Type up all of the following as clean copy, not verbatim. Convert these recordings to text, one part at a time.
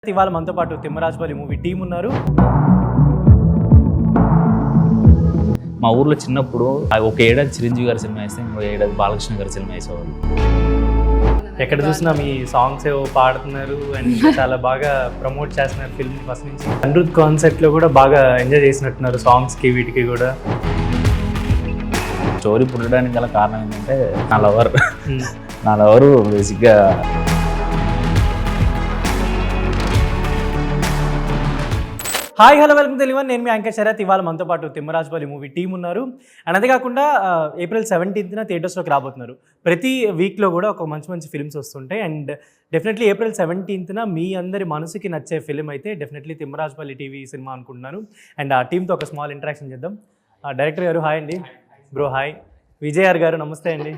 ఇవాళ మనతో పాటు తిమ్మరాజుపల్లి మూవీ టీం ఉన్నారు. మా ఊర్లో చిన్నప్పుడు ఒక ఏడాది చిరంజీవి గారి సినిమా వేస్తే ఇంకో ఏడాది బాలకృష్ణ గారి సినిమా వేసేవాళ్ళు. ఎక్కడ చూసినా మీ సాంగ్స్ ఏవో పాడుతున్నారు అండ్ చాలా బాగా ప్రమోట్ చేస్తున్నారు ఫిల్మ్ ఫస్ట్ నుంచి. అనిరుద్ కాన్సెప్ట్ లో కూడా బాగా ఎంజాయ్ చేసినట్టున్నారు సాంగ్స్కి వీటికి కూడా. స్టోరీ పుట్టడానికి గల కారణం ఏంటంటే నా లవరు బేసిక్గా హాయ్ హలో వెల్కమ్ తెలియని నేను మీ యాంకర్ శరత్. ఇవాళ మనతో పాటు తిమ్మరాజుపల్లి మూవీ టీం ఉన్నారు. అండ్ అంతేకాకుండా April 17th థియేటర్స్లోకి రాబోతున్నారు. ప్రతి వీక్లో కూడా ఒక మంచి మంచి ఫిల్మ్స్ వస్తుంటాయి. అండ్ డెఫినెట్లీ April 17th మీ అందరి మనసుకి నచ్చే ఫిల్మ్ అయితే డెఫినెట్లీ తిమ్మరాజుపల్లి టీవీ సినిమా అనుకుంటున్నాను. అండ్ ఆ టీంతో ఒక స్మాల్ ఇంటరాక్షన్ చేద్దాం. డైరెక్టర్ గారు హాయ్ అండి. Bro hi. విజయ్ గారు నమస్తే అండి.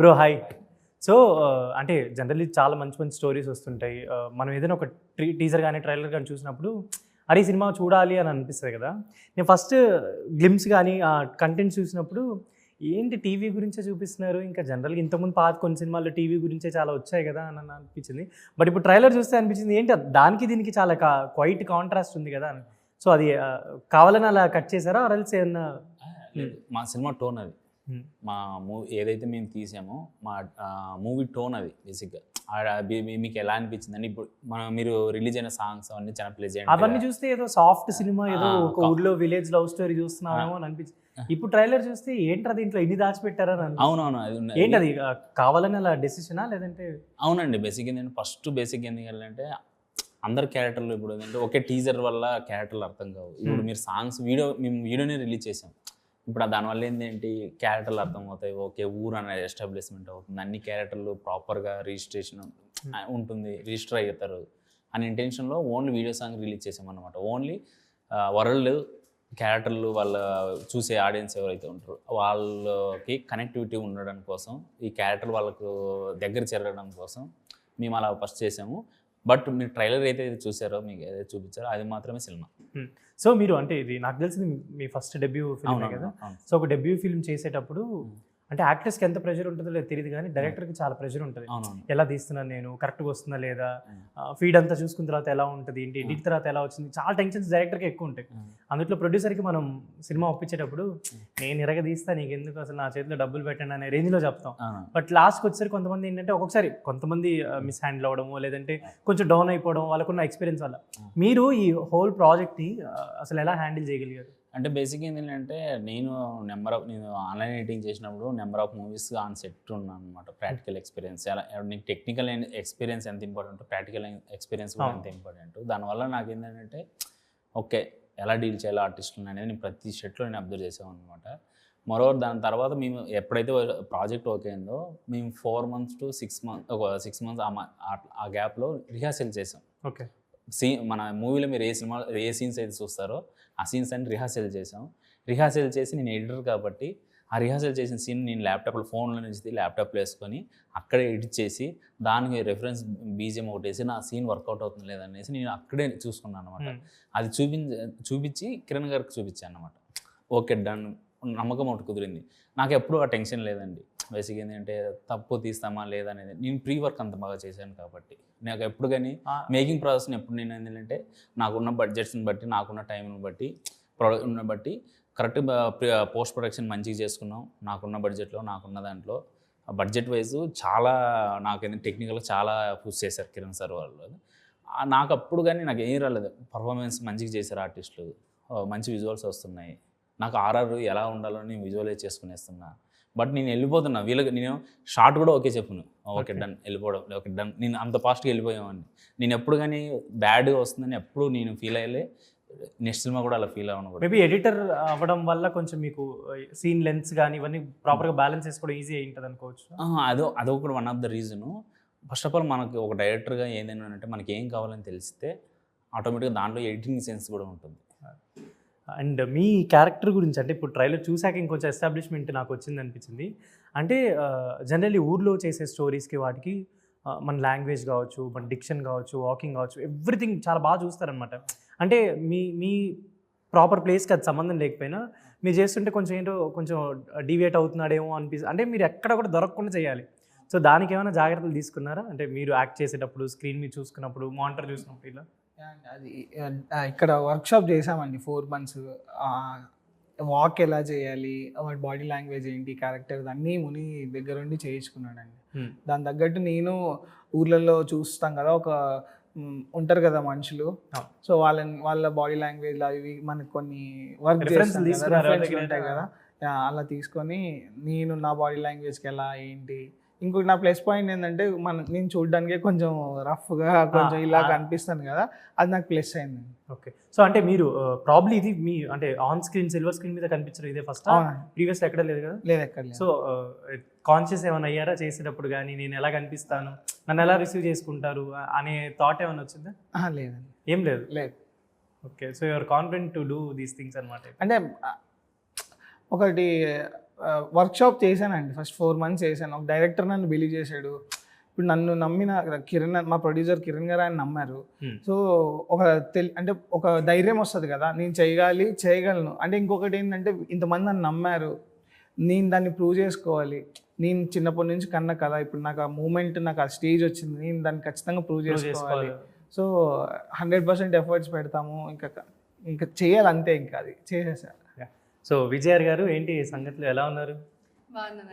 Bro hi. సో అంటే జనరల్లీ చాలా మంచి మంచి స్టోరీస్ వస్తుంటాయి. మనం ఏదైనా ఒక టీజర్ కానీ ట్రైలర్ కానీ చూసినప్పుడు అరే ఈ సినిమా చూడాలి అని అనిపిస్తుంది కదా. నేను ఫస్ట్ గ్లిమ్స్ కానీ ఆ కంటెంట్ చూసినప్పుడు ఏంటి టీవీ గురించే చూపిస్తున్నారు, ఇంకా జనరల్గా ఇంతకుముందు పాత కొన్ని సినిమాల్లో టీవీ గురించే చాలా వచ్చాయి కదా అని అనిపించింది. బట్ ఇప్పుడు ట్రైలర్ చూస్తే అనిపించింది ఏంటి దానికి దీనికి చాలా క్వైట్ కాంట్రాస్ట్ ఉంది కదా అని. సో అది కావాలని అలా కట్ చేశారా ఆర్ఎల్స్ ఏమన్నా? మా సినిమా టోన్ అది. మా మూవీ ఏదైతే మేము తీసామో మా మూవీ టోన్ అది బేసిక్గా. మీకు ఎలా అనిపించింది అని ఇప్పుడు మీరు రిలీజ్ అయిన సాంగ్స్ అవన్నీ చాలా ప్లెజెంట్. అవన్నీ చూస్తే ఏదో సాఫ్ట్ సినిమా, ఏదో ఒక ఊర్లో విలేజ్ లవ్ స్టోరీ చూస్తున్నామేమో అని అనిపించింది. ఇప్పుడు ట్రైలర్ చూస్తే ఏంట్రా దీంట్లో ఇన్ని దాచిపెట్టారని అనిపించింది. అవునవును, అది ఏంటి అది కావాలని అలా డెసిషనా లేదంటే? అవునండి, బేసిక్ ఏంటంటే ఫస్ట్ బేసిక్ ఎందుకంటే అందరు క్యారెక్టర్లు ఇప్పుడు ఏంటంటే ఒకే టీజర్ వల్ల క్యారెక్టర్లు అర్థం కావు. ఇప్పుడు మీరు సాంగ్స్ మేము వీడియోనే రిలీజ్ చేసాం. ఇప్పుడు దానివల్ల ఏంటంటే క్యారెక్టర్లు అర్థమవుతాయి. ఓకే ఊరు అనేది ఎస్టాబ్లిష్మెంట్ అవుతుంది, అన్ని క్యారెక్టర్లు ప్రాపర్గా రిజిస్ట్రేషన్ ఉంటుంది, రిజిస్టర్ అవుతారు అనే ఇంటెన్షన్లో ఓన్లీ వీడియో సాంగ్ రిలీజ్ చేసామన్నమాట. ఓన్లీ వరల్డ్ క్యారెక్టర్లు వాళ్ళ చూసే ఆడియన్స్ ఎవరైతే ఉంటారో వాళ్ళకి కనెక్టివిటీ ఉండడం కోసం, ఈ క్యారెక్టర్ వాళ్ళకు దగ్గర చేరడం కోసం మేము అలా ఫస్ట్ చేసాము. బట్ మీరు ట్రైలర్ అయితే చూసారో, మీకు ఏదైతే చూపించారో అది మాత్రమే సినిమా. సో మీరు అంటే ఇది నాకు తెలిసింది మీ ఫస్ట్ డెబ్యూ ఫిల్మ్ కదా. సో ఒక డెబ్యూ ఫిల్మ్ చేసేటప్పుడు అంటే యాక్టర్స్కి ఎంత ప్రెషర్ ఉంటుందో లేదు తెలియదు, కానీ డైరెక్టర్కి చాలా ప్రెషర్ ఉంటుంది. ఎలా తీస్తున్నాను నేను, కరెక్ట్గా వస్తుందా లేదా, ఫీడ్ అంతా చూసుకున్న తర్వాత ఎలా ఉంటుంది, ఏంటి ఎడిట్ తర్వాత ఎలా వచ్చింది, చాలా టెన్షన్స్ డైరెక్టర్కి ఎక్కువ ఉంటాయి. అందులో ప్రొడ్యూసర్కి మనం సినిమా ఒప్పించేటప్పుడు నేను ఇరగ తీస్తా, నీకు ఎందుకు అసలు నా చేతిలో డబ్బులు పెట్టండి అనే రేంజ్లో చెప్తాం. బట్ లాస్ట్కి వచ్చేసరికి కొంతమంది ఏంటంటే ఒక్కొక్కసారి కొంతమంది మిస్ హ్యాండిల్ అవ్వడము, లేదంటే కొంచెం డౌన్ అయిపోవడం వాళ్ళకున్న ఎక్స్పీరియన్స్ వల్ల. మీరు ఈ హోల్ ప్రాజెక్ట్ని అసలు ఎలా హ్యాండిల్ చేయగలిగారు? అంటే బేసిక్ ఏంటంటే నేను ఆన్లైన్ ఎడిటింగ్ చేసినప్పుడు number of movies on set ఉన్నాను అనమాట. ప్రాక్టికల్ ఎక్స్పీరియన్స్ ఎలా, నీకు టెక్నికల్ ఎక్స్పీరియన్స్ ఎంత ఇంపార్టెంట్, ప్రాక్టికల్ ఎక్స్పీరియన్స్ కూడా ఎంత ఇంపార్టెంట్. దానివల్ల నాకు ఏంటంటే ఓకే ఎలా డీల్ చేయాలి ఆర్టిస్టులను అనేది నేను ప్రతి షెట్లో నేను అబ్జర్వ్ చేసాను అనమాట. మరోవర్ దాని తర్వాత మేము ఎప్పుడైతే ప్రాజెక్ట్ ఓకే అయిందో మేము 4 months to 6 months, ఒక 6 months ఆ గ్యాప్లో రిహార్సల్ చేసాం. ఓకే, మన మూవీలో మీరు ఏ సీన్స్ అయితే చూస్తారో ఆ సీన్స్ అన్ని రిహార్సల్ చేసాం. రిహార్సల్ చేసి నేను ఎడిటర్ కాబట్టి ఆ రిహార్సల్ చేసిన సీన్ నేను ల్యాప్టాప్లో ఫోన్లో నుంచి ల్యాప్టాప్లో వేసుకొని అక్కడే ఎడిట్ చేసి దానికి రెఫరెన్స్ బీజిఎం ఒకటి వేసి నా సీన్ వర్కౌట్ అవుతుంది లేదనేసి నేను అక్కడే చూసుకున్నాను అనమాట. అది చూపించి కిరణ్ గారికి చూపించాను అనమాట. ఓకే డన్, నమ్మకం ఒకటి కుదిరింది. నాకు ఎప్పుడు ఆ టెన్షన్ లేదండి. బేసిక్ ఏంటంటే తప్పు తీస్తామా లేదా అనేది నేను ప్రీ వర్క్ అంత బాగా చేశాను కాబట్టి నాకు ఎప్పుడు కానీ మేకింగ్ ప్రాసెస్ని ఎప్పుడు నేను ఏంటంటే నాకున్న బడ్జెట్స్ని బట్టి, నాకున్న టైంని బట్టి, ప్రోడక్ట్ని బట్టి కరెక్ట్గా పోస్ట్ ప్రొడక్షన్ మంచిగా చేసుకున్నాం. నాకున్న బడ్జెట్లో, నాకున్న దాంట్లో బడ్జెట్ వైజ్ చాలా నాకు టెక్నికల్గా చాలా పుష్ చేశారు కిరణ్ సార్ వాళ్ళు. నాకు అప్పుడు కానీ నాకు ఏం రాలేదు. పర్ఫార్మెన్స్ మంచిగా చేశారు ఆర్టిస్టులు, మంచి విజువల్స్ వస్తున్నాయి. నాకు ఆర్ఆర్ ఎలా ఉండాలో నేను విజువలైజ్ చేసుకునేస్తున్నా. బట్ నేను వెళ్ళిపోతున్నా వీళ్ళకి, నేను షార్ట్ కూడా ఓకే చెప్పును, ఓకే డన్ వెళ్ళిపోవడం, ఓకే డన్. నేను అంత ఫాస్ట్గా వెళ్ళిపోయామని నేను ఎప్పుడు కానీ బ్యాడ్గా వస్తుందని ఎప్పుడు నేను ఫీల్ అయ్యలే. నెక్స్ట్ సినిమా కూడా అలా ఫీల్ అవ్వను. మేబీ ఎడిటర్ అవ్వడం వల్ల కొంచెం మీకు సీన్ లెన్స్ కానీ ఇవన్నీ ప్రాపర్గా బ్యాలెన్స్ చేసుకోవడం ఈజీ అయి ఉంటుంది అనుకోవచ్చు. అదొకటి one of the reason. First of all మనకి ఒక డైరెక్టర్గా ఏదైనా అంటే మనకి ఏం కావాలని తెలిస్తే ఆటోమేటిక్గా దాంట్లో ఎడిటింగ్ సెన్స్ కూడా ఉంటుంది. అండ్ మీ క్యారెక్టర్ గురించి అంటే ఇప్పుడు ట్రైలర్ చూసాక ఇంకొంచెం ఎస్టాబ్లిష్మెంట్ నాకు వచ్చింది అనిపించింది. అంటే జనరల్లీ ఊర్లో చేసే స్టోరీస్కి వాటికి మన లాంగ్వేజ్ కావచ్చు, మన డిక్షన్ కావచ్చు, వాకింగ్ కావచ్చు, ఎవ్రీథింగ్ చాలా బాగా చూస్తారనమాట. అంటే మీ ప్రాపర్ ప్లేస్కి అది సంబంధం లేకపోయినా మీరు చేస్తుంటే కొంచెం ఏంటో కొంచెం డీవియేట్ అవుతున్నాడేమో అనిపిస్తుంది. అంటే మీరు ఎక్కడ కూడా దొరకకుండా చేయాలి. సో దానికి ఏమైనా జాగ్రత్తలు తీసుకున్నారా? అంటే మీరు యాక్ట్ చేసేటప్పుడు, స్క్రీన్ మీద చూసుకున్నప్పుడు, మానిటర్ చూసినప్పుడు ఇలా? అది ఇక్కడ వర్క్షాప్ చేసామండి 4 months. వాక్ ఎలా చేయాలి, వాడి బాడీ లాంగ్వేజ్ ఏంటి, క్యారెక్టర్ అన్నీ ముని దగ్గర ఉండి చేయించుకున్నాడండి. దాని తగ్గట్టు నేను ఊర్లలో చూస్తాం కదా, ఉంటారు కదా మనుషులు, సో వాళ్ళ బాడీ లాంగ్వేజ్ అవి మనకు కొన్ని వర్క్ ఉంటాయి కదా, అలా తీసుకొని నేను నా బాడీ లాంగ్వేజ్కి ఎలా ఏంటి. ఇంకోటి నా ప్లస్ పాయింట్ ఏంటంటే నేను చూడడానికి కొంచెం రఫ్గా కొంచెం ఇలా కనిపిస్తాను కదా, అది నాకు ప్లస్ అయింది. ఓకే. సో అంటే మీరు ప్రాబ్లీ ఇది మీ అంటే ఆన్ స్క్రీన్ సిల్వర్ స్క్రీన్ మీద కనిపించడం ఇదే ఫస్ట్? ప్రీవియస్ ఎక్కడ లేదు కదా? లేదు, ఎక్కడ లేదు. సో కాన్షియస్ ఏమైనా అయ్యారా చేసేటప్పుడు? కానీ నేను ఎలా కనిపిస్తాను, నన్ను ఎలా రిసీవ్ చేసుకుంటారు అనే థాట్ ఏమైనా వచ్చిందా? లేదండి, ఏం లేదు. లేదు. Okay. So you're confident to do these things అనమాట. అంటే ఒకటి వర్క్షాప్ చేశానండి, ఫస్ట్ 4 months చేశాను. ఒక డైరెక్టర్ నన్ను బిలీవ్ చేశాడు. ఇప్పుడు నన్ను నమ్మిన కిరణ్, మా ప్రొడ్యూసర్ కిరణ్ గారు ఆయన నమ్మారు. సో అంటే ఒక ధైర్యం వస్తుంది కదా, నేను చేయగలను అంటే. ఇంకొకటి ఏంటంటే ఇంతమంది నన్ను నమ్మారు, నేను దాన్ని ప్రూవ్ చేసుకోవాలి. నేను చిన్నప్పటి నుంచి కన్నా కదా, ఇప్పుడు నాకు ఆ మూమెంట్, నాకు ఆ స్టేజ్ వచ్చింది, నేను దాన్ని ఖచ్చితంగా ప్రూవ్ చేసుకోవాలి. సో 100% ఎఫర్ట్స్ పెడతాము, ఇంకా చేయాలి అంతే, ఇంకా అది చేసేసారు. సో విజయ్ గారు ఏంటి సంగతులు, ఎలా ఉన్నారు?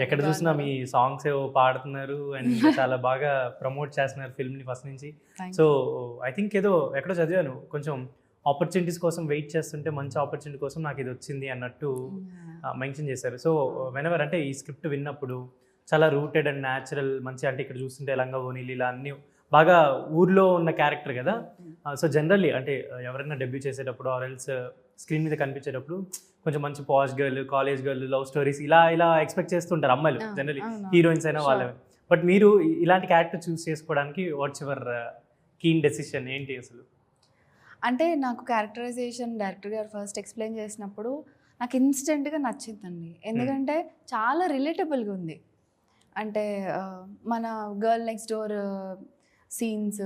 ఎక్కడ చూసినా మీ సాంగ్స్ ఏవో పాడుతున్నారు అండ్ చాలా బాగా ప్రమోట్ చేస్తున్నారు ఫిల్మ్ని ఫస్ట్ నుంచి. సో ఐ థింక్ ఏదో ఎక్కడో చదివాను, కొంచెం ఆపర్చునిటీస్ కోసం వెయిట్ చేస్తుంటే మంచి ఆపర్చునిటీ కోసం నాకు ఇది వచ్చింది అన్నట్టు మెన్షన్ చేశారు. సో వెనెవర్ అంటే ఈ స్క్రిప్ట్ విన్నప్పుడు చాలా రూటెడ్ అండ్ న్యాచురల్, మంచి అంటే ఇక్కడ చూస్తుంటే లంగా ఓనీలు ఇలా అన్నీ బాగా ఊర్లో ఉన్న క్యారెక్టర్ కదా. సో జనరల్లీ అంటే ఎవరైనా డెబ్యూ చేసేటప్పుడు ఆర్ ఎల్స్ స్క్రీన్ మీద కనిపించేటప్పుడు కొంచెం మంచి posh girl, college girl, love stories ఇలా ఎక్స్పెక్ట్ చేస్తుంటారు అమ్మాయిలు జనరల్లీ, హీరోయిన్స్ అయినా వాళ్ళే. బట్ మీరు ఇలాంటి క్యారెక్టర్ చూస్ చేసుకోవడానికి వాట్స్ యువర్ కీన్ డెసిషన్ ఏంటి అసలు? అంటే నాకు క్యారెక్టరైజేషన్ డైరెక్టర్ గారు ఫస్ట్ ఎక్స్ప్లెయిన్ చేసినప్పుడు నాకు ఇన్స్టెంట్గా నచ్చిందండి. ఎందుకంటే చాలా రిలేటబుల్గా ఉంది. అంటే మన girl next door scenes,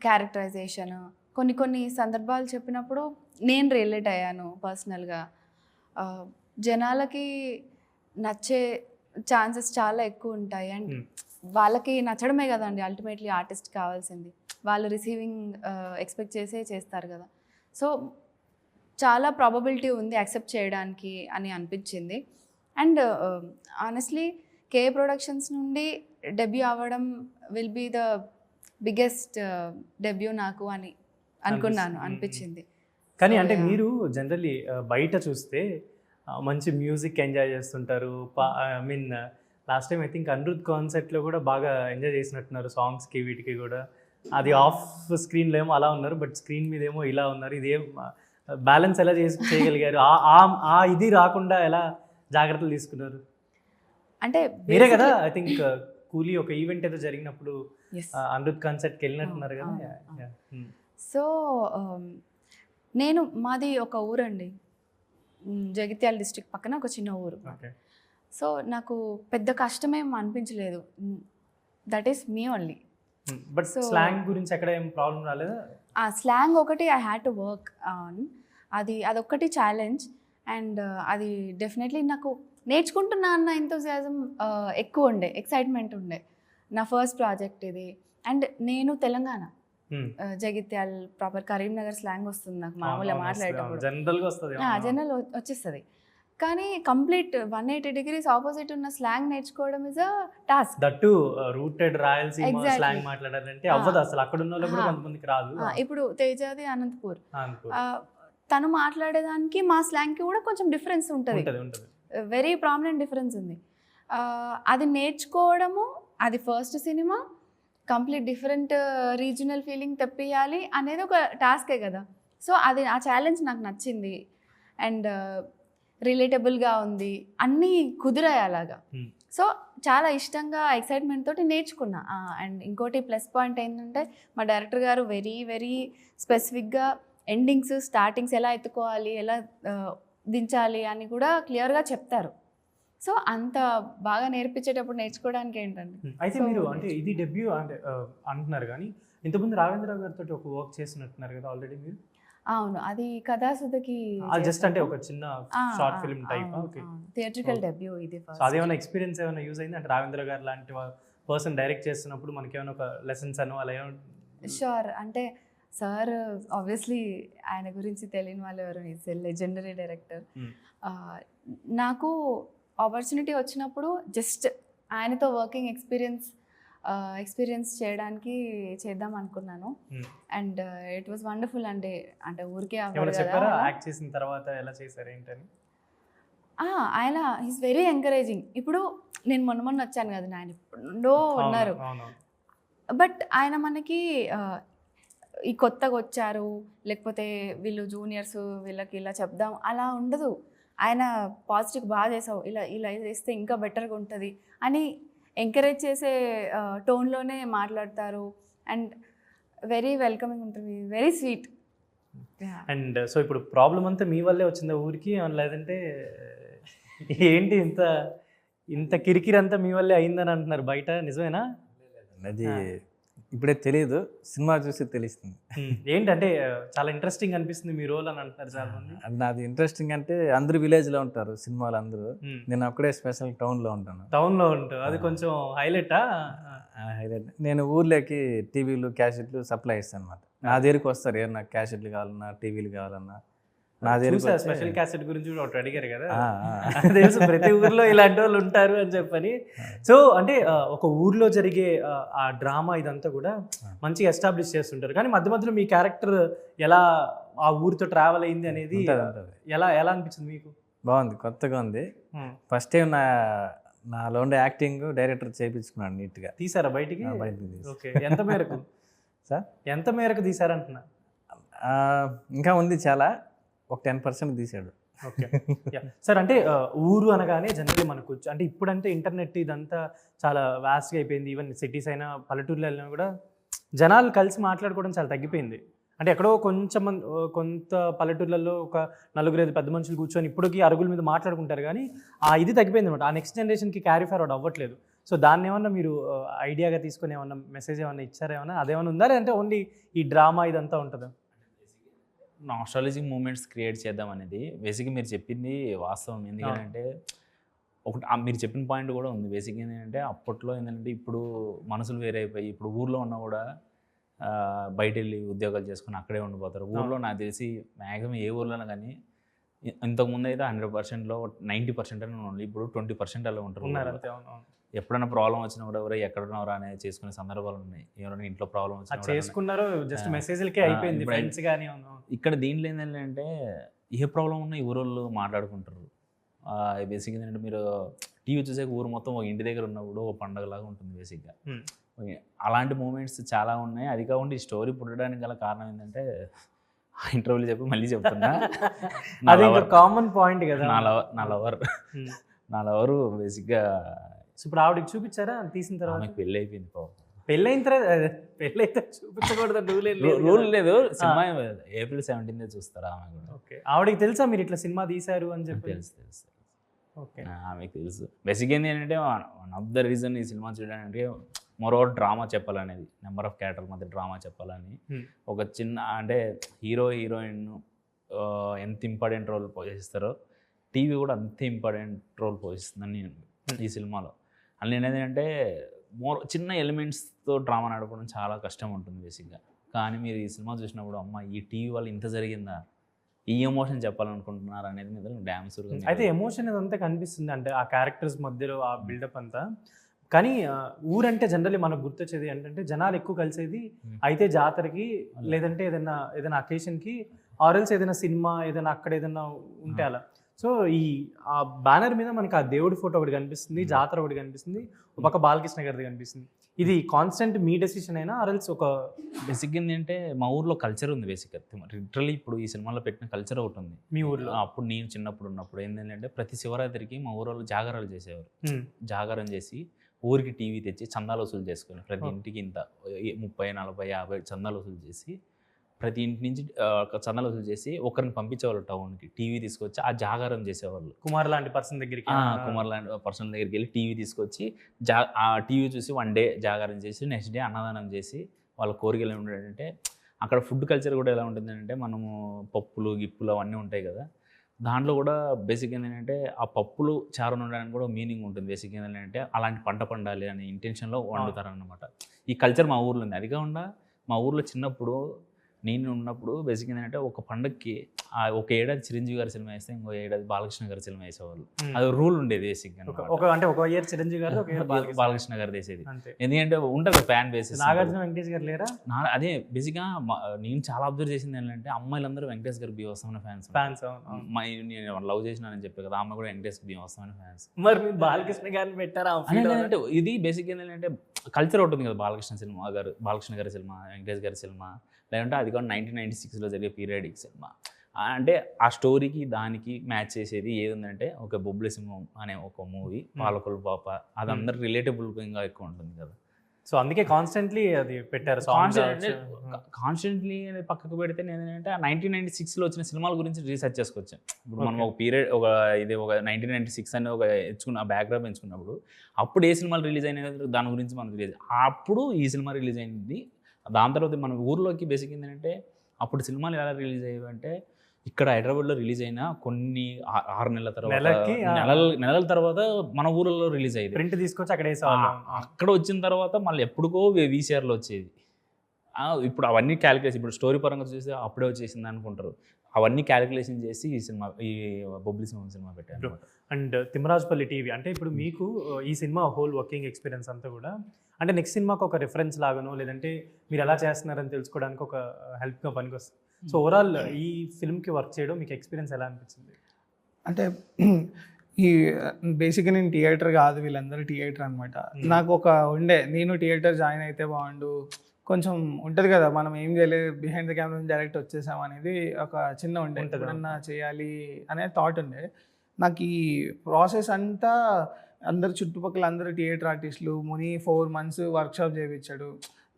characterisation, కొన్ని సందర్భాలు చెప్పినప్పుడు నేను రిలేట్ అయ్యాను పర్సనల్గా. జనాలకి నచ్చే ఛాన్సెస్ చాలా ఎక్కువ ఉంటాయి. అండ్ వాళ్ళకి నచ్చడమే కదండి అల్టిమేట్లీ ఆర్టిస్ట్ కావాల్సింది. వాళ్ళు రిసీవింగ్ ఎక్స్పెక్ట్ చేస్తారు కదా. సో చాలా ప్రాబబిలిటీ ఉంది యాక్సెప్ట్ చేయడానికి అని అనిపించింది. అండ్ ఆనెస్ట్లీ కే ప్రొడక్షన్స్ నుండి డెబ్యూ అవ్వడం will be the biggest debut నాకు అని అనిపించింది. కానీ అంటే మీరు జనరల్లీ బయట చూస్తే మంచి మ్యూజిక్ ఎంజాయ్ చేస్తుంటారు. I mean last time I think Anirudh కాన్సర్ట్లో కూడా బాగా ఎంజాయ్ చేసినట్టున్నారు సాంగ్స్కి వీటికి కూడా. అది ఆఫ్ స్క్రీన్లో ఏమో అలా ఉన్నారు, బట్ స్క్రీన్ మీద ఏమో ఇలా ఉన్నారు. ఇదేం బ్యాలెన్స్ ఎలా చేయగలిగారు? ఆ ఇది రాకుండా ఎలా జాగ్రత్తలు తీసుకున్నారు? అంటే మీరే కదా ఐ థింక్ కూలీ ఒక ఈవెంట్ ఏదో జరిగినప్పుడు అనిరుద్ కాన్సర్ట్కి వెళ్ళినట్టున్నారు కదా. సో మాది ఒక ఊరండి, జగిత్యాల డిస్ట్రిక్ట్ పక్కన ఒక చిన్న ఊరు. సో నాకు పెద్ద కష్టమేం అనిపించలేదు. That is me only. But slang గురించి ఎక్కడ ఏం ప్రాబ్లం రాలేదా? ఆ స్లాంగ్ ఒకటి I had to work on. అదొక్కటి ఛాలెంజ్. అండ్ అది డెఫినెట్లీ నాకు నేర్చుకుంటున్నా అన్న ఎంతోసియాజం ఎక్కువ ఉండే, ఎక్సైట్మెంట్ ఉండే. నా ఫస్ట్ ప్రాజెక్ట్ ఇది. అండ్ నేను తెలంగాణ, జగిత్యాల ప్రాపర్ కరీంనగర్ స్లాంగ్ వస్తుంది నాకు మామూలుగా మాట్లాడేటప్పుడు, జనరల్ వచ్చేస్తుంది. కానీ కంప్లీట్ 180 degrees ఆపోజిట్ ఉన్న స్లాంగ్ నేర్చుకోవడం is a task. That rooted Rayalaseema slang మాట్లాడాలంటే అవ్వదు అసలు. అక్కడ ఉన్న వాళ్ళు కూడా కొంతమందికి రాదు. ఇప్పుడు తేజాది అనంతపూర్, తను మాట్లాడేదానికి మా స్లాంగ్కి కూడా కొంచెం డిఫరెన్స్ ఉంటుంది, వెరీ ప్రామినెంట్ డిఫరెన్స్ ఉంది. అది నేర్చుకోవడము, అది first cinema, complete different regional feeling తెప్పియాలి అనేది ఒక టాస్కే కదా. సో ఆ ఛాలెంజ్ నాకు నచ్చింది. అండ్ రిలేటబుల్గా ఉంది, అన్నీ కుదిరాయి అలాగా. సో చాలా ఇష్టంగా ఎక్సైట్మెంట్ తోటి నేర్చుకున్నా. అండ్ ఇంకోటి ప్లస్ పాయింట్ ఏంటంటే మా డైరెక్టర్ గారు వెరీ వెరీ స్పెసిఫిక్గా ఎండింగ్స్, స్టార్టింగ్స్ ఎలా ఎత్తుకోవాలి, ఎలా దించాలి అని కూడా క్లియర్గా చెప్తారు. సో అంత బాగా నేర్పించేటప్పుడు నేర్చుకోవడానికి ఏంటండి. అయితే మీరు అంటే ఇది డెబ్యూ అంటే అంటున్నారు, కానీ ఇంతకుముందు రాఘవేంద్ర గారితో ఒక వర్క్ చేసినట్టున్నారు కదా ఆల్రెడీ మీరు? అవును, అది కథాసుధకి జస్ట్ అంటే ఒక చిన్న short film type. Okay, theatrical debut ఇది. అదేమైనా ఎక్స్పీరియన్స్ ఏమైనా యూజ్ అయింది అంటే రాఘవేంద్ర గారు లాంటి పర్సన్ డైరెక్ట్ చేస్తున్నప్పుడు మనకి ఏమైనా ఒక లెసన్స్ అనో అలా ఏమైనా? షూర్. అంటే సార్ ఆబ్వియస్లీ ఆయన గురించి తెలియని వాళ్ళు ఎవరు, ఈజ్ లెజెండరీ డైరెక్టర్. నాకు ఆపర్చునిటీ వచ్చినప్పుడు జస్ట్ ఆయనతో వర్కింగ్ ఎక్స్పీరియన్స్ చేయడానికి చేద్దాం అనుకున్నాను. And it was wonderful. అంటే ఊరికే ఏమైనా చెప్పారా యాక్ట్ చేసిన తర్వాత ఎలా చేశారు ఏంటని? ఆయన ఈజ్ వెరీ ఎంకరేజింగ్. ఇప్పుడు నేను మొన్న వచ్చాను కదా, ఆయన ఎప్పుడో ఉన్నారు. బట్ ఆయన మనకి ఈ కొత్తగా వచ్చారు, లేకపోతే వీళ్ళు జూనియర్స్, వీళ్ళకి ఇలా చెప్దాం అలా ఉండదు. ఆయన పాజిటివ్ బాగా చేసావు, ఇలా చేస్తే ఇంకా బెటర్గా ఉంటుంది అని ఎంకరేజ్ చేసే టోన్లోనే మాట్లాడతారు. అండ్ వెరీ వెల్కమింగ్ ఉంటుంది, వెరీ స్వీట్. అండ్ సో ఇప్పుడు ప్రాబ్లం అంతా మీ వల్లే వచ్చిందా ఊరికి, లేదంటే ఏంటి ఇంత కిరికిరి అంతా మీ వల్లే అయిందని అంటున్నారు బయట, నిజమేనా? అది ఇప్పుడే తెలియదు, సినిమా చూసి తెలుస్తుంది. ఏంటంటే చాలా ఇంట్రెస్టింగ్ అనిపిస్తుంది మీ రోల్ అని అంటున్నారు చాలా మంది. నాది ఇంట్రెస్టింగ్ అంటే అందరూ విలేజ్లో ఉంటారు సినిమాలు అందరూ, నేను అక్కడే స్పెషల్ టౌన్లో ఉంటాను. టౌన్లో ఉంటావు, అది కొంచెం హైలైటా? హైలైట్. నేను ఊర్లోకి టీవీలు క్యాసెట్లు సప్లై ఇస్తాను అనమాట. నా దగ్గరికి వస్తారు, ఏమన్నా క్యాసెట్లు కావాలన్నా టీవీలు కావాలన్నా నా దగ్గర. స్పెషల్ క్యాసెట్ గురించి కూడా ఒకటి అడిగారు కదా, తెలుసు ప్రతి ఊర్లో ఇలాంటి వాళ్ళు ఉంటారు అని చెప్పని. సో అంటే ఒక ఊర్లో జరిగే ఆ డ్రామా ఇదంతా కూడా మంచిగా ఎస్టాబ్లిష్ చేస్తుంటారు, కానీ మధ్య మధ్యలో మీ క్యారెక్టర్ ఎలా ఆ ఊరితో ట్రావెల్ అయింది అనేది ఎలా అనిపించింది మీకు? బాగుంది, కొత్తగా ఉంది. ఫస్ట్ టైం నాలో ఉండే యాక్టింగ్ డైరెక్టర్ చేయించుకున్నాడు, నీట్గా తీసారా బయటికి? ఓకే, ఎంత మేరకు సార్? ఎంత మేరకు తీసారంటున్నా? ఇంకా ఉంది చాలా, ఒక 10% తీసాడు. Okay sir. అంటే ఊరు అనగానే జనరల్లీ మనకు అంటే ఇప్పుడంటే ఇంటర్నెట్ ఇదంతా చాలా వాస్ట్గా అయిపోయింది. ఈవెన్ సిటీస్ అయినా పల్లెటూరులో వెళ్ళినా కూడా జనాలు కలిసి మాట్లాడుకోవడం చాలా తగ్గిపోయింది. అంటే ఎక్కడో కొంత పల్లెటూర్లలో ఒక 4-5 పెద్ద మనుషులు కూర్చొని ఇప్పటికీ అరుగుల మీద మాట్లాడుకుంటారు, కానీ ఇది తగ్గిపోయింది అనమాట. ఆ నెక్స్ట్ జనరేషన్కి క్యారీ ఫార్వర్డ్ అవ్వట్లేదు. సో దాన్ని ఏమన్నా మీరు ఐడియాగా తీసుకొని ఏమన్నా మెసేజ్ ఏమన్నా ఇచ్చారా, ఏమన్నా అదేమన్నా ఉందా, లేదంటే ఓన్లీ ఈ డ్రామా ఇదంతా ఉంటుందా? నాస్టాలజిక్ మూమెంట్స్ క్రియేట్ చేద్దాం అనేది బేసిక్గా మీరు చెప్పింది వాస్తవం. ఎందుకంటే ఒకటి మీరు చెప్పిన పాయింట్ కూడా ఉంది. బేసిక్ ఏంటంటే అప్పట్లో ఏంటంటే ఇప్పుడు మనసులు వేరే అయిపోయి, ఇప్పుడు ఊర్లో ఉన్నా కూడా బయట వెళ్ళి ఉద్యోగాలు చేసుకుని అక్కడే ఉండిపోతారు. ఊర్లో నాకు తెలిసి మ్యాక్సిమం ఏ ఊర్లోనే కానీ ఇంతకుముందు అయితే 100%లో 90% అని ఉండాలి, ఇప్పుడు 20% అలా ఉంటారు. ఎప్పుడైనా ప్రాబ్లం వచ్చినా కూడా ఎవరో ఎక్కడున్నారా అనేది చేసుకునే సందర్భాలు ఉన్నాయి. ఎవరైనా ఇంట్లో ప్రాబ్లం వచ్చినా చేసుకున్నారు, జస్ట్ మెసేజ్లకే అయిపోయింది ఫ్రెండ్స్ కానీ. ఇక్కడ దీంట్లో ఏంటంటే ఏ ప్రాబ్లం ఉన్నా ఈ ఊరోళ్ళు మాట్లాడుకుంటారు. బేసిక్గా ఏంటంటే మీరు టీవీ చూసే ఊరు మొత్తం ఒక ఇంటి దగ్గర ఉన్నప్పుడు ఒక పండగలాగా ఉంటుంది బేసిక్గా. అలాంటి మూమెంట్స్ చాలా ఉన్నాయి. అది కాకుండా ఈ స్టోరీ పుట్టడానికి గల కారణం ఏంటంటే ఇంటర్వ్యూలు చెప్పి మళ్ళీ చెప్తున్నా, అది కామన్ పాయింట్ కదా. నా లవరు బేసిక్గా ఇప్పుడు ఆవిడకి చూపించారా తీసిన తర్వాత? ఆమెకు పెళ్ళి అయిపోయింది. పెళ్ళైన తర్వాత పెళ్ళైతే చూపించకూడదు రూల్ లేదు. సినిమా April 17 చూస్తారా ఆమె కూడా. ఓకే, ఆవిడకి తెలుసా మీరు ఇట్లా సినిమా తీశారు అని చెప్పి? తెలుసు. ఓకే, ఆమెకు తెలుసు. బేసిక్గా ఏంటంటే వన్ ఆఫ్ ద రీజన్ ఈ సినిమా చూడడానికి మోరోవర్ డ్రామా చెప్పాలనేది, నెంబర్ ఆఫ్ క్యారెక్టర్ మధ్య డ్రామా చెప్పాలని. ఒక చిన్న అంటే హీరోయిన్ ఎంత ఇంపార్టెంట్ రోల్ పోషిస్తారో టీవీ కూడా అంతే ఇంపార్టెంట్ రోల్ పోషిస్తుందని నేను ఈ సినిమాలో. అందులో ఏంటంటే చిన్న ఎలిమెంట్స్తో డ్రామా నడపడం చాలా కష్టం ఉంటుంది బేసిక్గా. కానీ మీరు ఈ సినిమా చూసినప్పుడు అమ్మ ఈ టీవీ వల్ల ఇంత జరిగిందా, ఈ ఎమోషన్ చెప్పాలనుకుంటున్నారు అనేది మీద డ్యామ్స్. అయితే ఎమోషన్ ఇదంతా కనిపిస్తుంది అంటే ఆ క్యారెక్టర్స్ మధ్యలో ఆ బిల్డప్ అంతా. కానీ ఊరంటే జనరల్లీ మనకు గుర్తొచ్చేది ఏంటంటే జనాలు ఎక్కువ కలిసేది అయితే జాతరకి, లేదంటే ఏదైనా అకేషన్కి, ఆర్ఎల్స్ ఏదైనా సినిమా ఏదైనా అక్కడ ఏదైనా ఉంటే అలా. సో ఆ బ్యానర్ మీద మనకి ఆ దేవుడి ఫోటో ఒకటి కనిపిస్తుంది, జాతర ఒకటి కనిపిస్తుంది, ఒక పక్క బాలకృష్ణ గారిది కనిపిస్తుంది. ఇది కాన్స్టెంట్ మీ డెసిషన్ అయినా ఆర్ఎల్స్ ఒక బేసిక్ ఏంటంటే మా ఊర్లో కల్చర్ ఉంది బేసిక్గా. లిటరల్లీ ఇప్పుడు ఈ సినిమాలో పెట్టిన కల్చర్ ఒకటి ఉంది మీ ఊర్లో. అప్పుడు నేను చిన్నప్పుడు ఉన్నప్పుడు ఏంటంటే ప్రతి శివరాత్రికి మా ఊరోళ్ళు జాగారాలు చేసేవారు. జాగారం చేసి ఊరికి టీవీ తెచ్చి చందాలు వసూలు చేసుకుని ప్రతి ఇంటికి ఇంత 30, 40, 50 చందాలు వసూలు చేసి ప్రతి ఇంటి నుంచి చందాలు వసూలు చేసి ఒకరిని పంపించేవాళ్ళు టౌన్కి, టీవీ తీసుకొచ్చి ఆ జాగారం చేసేవాళ్ళు. కుమార్ లాంటి పర్సన్ దగ్గరికి వెళ్ళి టీవీ తీసుకొచ్చి ఆ టీవీ చూసి 1 డే జాగారం చేసి నెక్స్ట్ డే అన్నదానం చేసి వాళ్ళ కోరికలు ఏంటంటే అక్కడ ఫుడ్ కల్చర్ కూడా ఎలా ఉంటుందంటే మనము పప్పులు గిప్పులు అవన్నీ ఉంటాయి కదా, దాంట్లో కూడా బేసిక్ ఏంటంటే ఆ పప్పులు చారు ఉండడానికి కూడా మీనింగ్ ఉంటుంది. బేసిక్ ఏంటంటే అలాంటి పంట పండాలి అనే ఇంటెన్షన్లో వండుతారనమాట. ఈ కల్చర్ మా ఊర్లో ఉంది. అది కాకుండా మా ఊర్లో చిన్నప్పుడు నేను ఉన్నప్పుడు బేసిక్ ఏంటంటే ఒక పండగకి ఒక ఏడాది చిరంజీవి గారి సినిమా వేస్తే ఇంకో ఏడాది బాలకృష్ణ గారి సినిమా వేసేవాళ్ళు. అది రూల్ ఉండేది బేసిక్. అంటే ఒక ఇయర్ చిరంజీవి గారు, ఒక ఇయర్ బాలకృష్ణ గారు వేసేది. అంతే. ఎందుకంటే ఉంటుంది ఫ్యాన్ బేసిస్. నాగార్జున వెంకటేష్ గారు లేరా? అదే బేసిక్గా నేను చాలా అబ్జర్వ్ చేసింది ఏంటంటే అమ్మాయిలందరూ వెంకటేష్ గారు భీమవసమైన ఫ్యాన్స్. నేను లవ్ చేసినానని చెప్పి కదా, అమ్మాయి కూడా వెంకటేష్ భీమవసమైన ఫ్యాన్స్. మరి మీరు బాలకృష్ణ గారిని పెట్టారా? అంటే ఇది బేసిక్ ఏంటంటే కల్చర్ ఉంటుంది కదా, బాలకృష్ణ గారి సినిమా, వెంకటేష్ గారి సినిమా, లేదంటే అది కూడా 1996లో జరిగే పీరియడిక్ సినిమా. అంటే ఆ స్టోరీకి దానికి మ్యాచ్ చేసేది ఏదంటే ఒక బొబ్బులి సింహం అనే ఒక మూవీ, పాలకొల్లు పాప, అది అందరు రిలేటబుల్గా ఎక్కువ ఉంటుంది కదా. సో అందుకే కాన్స్టెంట్లీ అది పెట్టారు. కాన్స్టెంట్లీ పక్కకు పెడితే నేను ఏంటంటే 1996లో వచ్చిన సినిమాల గురించి రీసెర్చ్ చేసుకొచ్చాను. ఇప్పుడు మనం ఒక పీరియడ్ ఒక 1996 అని ఒక ఎంచుకున్న బ్యాక్గ్రౌండ్ ఎంచుకున్నప్పుడు అప్పుడు ఏ సినిమాలు రిలీజ్ అయినాయి దాని గురించి మనకు తెలియదు. అప్పుడు ఈ సినిమా రిలీజ్ అయింది. దాని తర్వాత మన ఊర్లోకి బేసిక్ ఏంటంటే అప్పుడు సినిమాలు ఎలా రిలీజ్ అయ్యాయి అంటే, ఇక్కడ హైదరాబాద్లో రిలీజ్ అయిన కొన్ని 6 నెలల తర్వాత నెలల తర్వాత మన ఊర్లో రిలీజ్ అయ్యేది. ప్రింట్ తీసుకొచ్చి అక్కడ వేసేవాళ్ళం. అక్కడ వచ్చిన తర్వాత మళ్ళీ ఎప్పుడుకో VCRలో వచ్చేది. ఇప్పుడు అవన్నీ క్యాలిక్యులేషన్, ఇప్పుడు స్టోరీ పరంగా చూస్తే అప్పుడే వచ్చేసింది అనుకుంటారు. అవన్నీ క్యాలిక్యులేషన్ చేసి ఈ బొబ్బిలి సింహం సినిమా పెట్టారు. అండ్ తిమ్మరాజుపల్లి టీవీ అంటే ఇప్పుడు మీకు ఈ సినిమా హోల్ వర్కింగ్ ఎక్స్పీరియన్స్ అంతా కూడా అంటే నెక్స్ట్ సినిమాకి ఒక రిఫరెన్స్ లాగానో, లేదంటే మీరు ఎలా చేస్తున్నారని తెలుసుకోవడానికి ఒక హెల్ప్గా పనికొస్తుంది. సో ఓవరాల్ ఈ ఫిల్మ్కి వర్క్ చేయడం మీకు ఎక్స్పీరియన్స్ ఎలా అనిపించింది? అంటే ఈ బేసిక్గా నేను థియేటర్ కాదు, వీళ్ళందరూ థియేటర్ అనమాట. నాకు ఒక నేను థియేటర్ జాయిన్ అయితే బాగుండు, కొంచెం ఉంటుంది కదా, మనం ఏం చేయలేదు, బిహైండ్ ద కెమెరా డైరెక్ట్ వచ్చేసాం అనేది ఒక చిన్న ఎప్పుడన్నా చేయాలి అనే థాట్ ఉండే. నాకు ఈ ప్రాసెస్ అంతా అందరు చుట్టుపక్కల అందరూ థియేటర్ ఆర్టిస్టులు ముని 4 months వర్క్షాప్ చేయించాడు.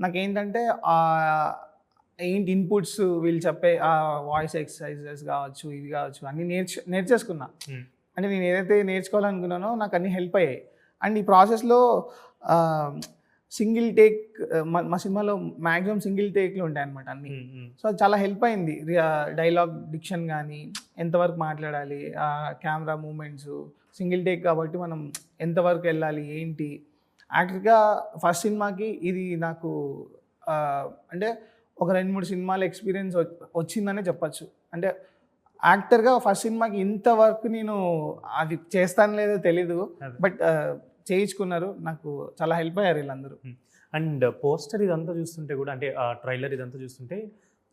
నాకేంటంటే ఏంటి ఇన్పుట్స్ వీళ్ళు చెప్పే వాయిస్ ఎక్సర్సైజెస్ కావచ్చు, ఇది కావచ్చు, అన్నీ నేర్చేసుకున్నా. అంటే నేను ఏదైతే నేర్చుకోవాలనుకున్నానో నాకు అన్నీ హెల్ప్ అయ్యాయి. అండ్ ఈ ప్రాసెస్లో సింగిల్ టేక్, మా సినిమాలో మ్యాక్సిమం సింగిల్ టేక్లు ఉంటాయి అనమాట అన్నీ. సో అది చాలా హెల్ప్ అయింది. డైలాగ్ డిక్షన్ కానీ, ఎంతవరకు మాట్లాడాలి, కెమెరా మూమెంట్స్, సింగిల్ టేక్ కాబట్టి మనం ఎంతవరకు వెళ్ళాలి ఏంటి. యాక్చువల్గా ఫస్ట్ సినిమాకి ఇది నాకు అంటే ఒక 2-3 సినిమాల ఎక్స్పీరియన్స్ వచ్చిందనే చెప్పచ్చు. అంటే యాక్టర్గా ఫస్ట్ సినిమాకి ఇంతవరకు నేను అది చేస్తాను లేదో తెలీదు, బట్ చేయించుకున్నారు. నాకు చాలా హెల్ప్ అయ్యారు వీళ్ళందరూ. అండ్ పోస్టర్ ఇదంతా చూస్తుంటే కూడా, అంటే ట్రైలర్ ఇదంతా చూస్తుంటే